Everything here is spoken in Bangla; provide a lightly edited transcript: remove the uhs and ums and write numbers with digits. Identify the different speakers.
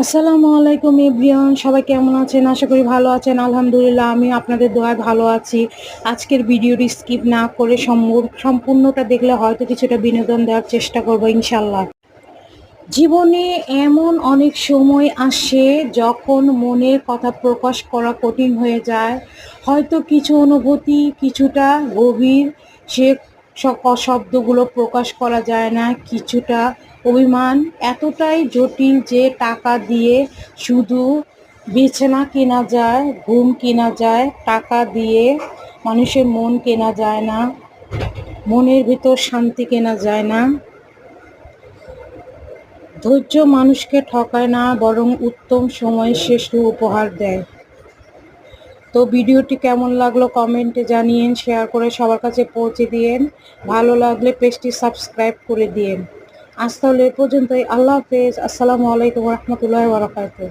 Speaker 1: আসসালামু আলাইকুম এভরিওয়ান, সবাই কেমন আছেন? আশা করি ভালো আছেন। আলহামদুলিল্লাহ, আমি আপনাদের দোয়ায় ভালো আছি। আজকের ভিডিওটি স্কিপ না করে সম্পূর্ণটা দেখলে হয়তো কিছুটা বিনোদন দেওয়ার চেষ্টা করব ইনশাল্লাহ। জীবনে এমন অনেক সময় আসে যখন মনের কথা প্রকাশ করা কঠিন হয়ে যায়। হয়তো কিছু অনুভূতি কিছুটা গভীর, সে শব্দগুলো প্রকাশ করা যায় না। কিছুটা অভিমান এতটাই জটিল যে টাকা দিয়ে শুধু বিছানা কেনা যায়, ঘুম কেনা যায়, টাকা দিয়ে মানুষের মন কেনা যায় না, মনের ভিতর শান্তি কেনা যায় না। ধৈর্য মানুষকে ঠকায় না, বরং উত্তম সময় শ্রেষ্ঠ উপহার দেয়। তো ভিডিওটি কেমন লাগলো কমেন্টে জানিয়েন, শেয়ার করে সবার কাছে পৌঁছে দিয়েন। ভালো লাগলে পেজটি সাবস্ক্রাইব করে দিয়েন। আজ তাহলে এ পর্যন্তই। আল্লাহ হাফেজ। আসসালামু আলাইকুম রহমতুল্লাহি ওয়া বারাকাতুহু।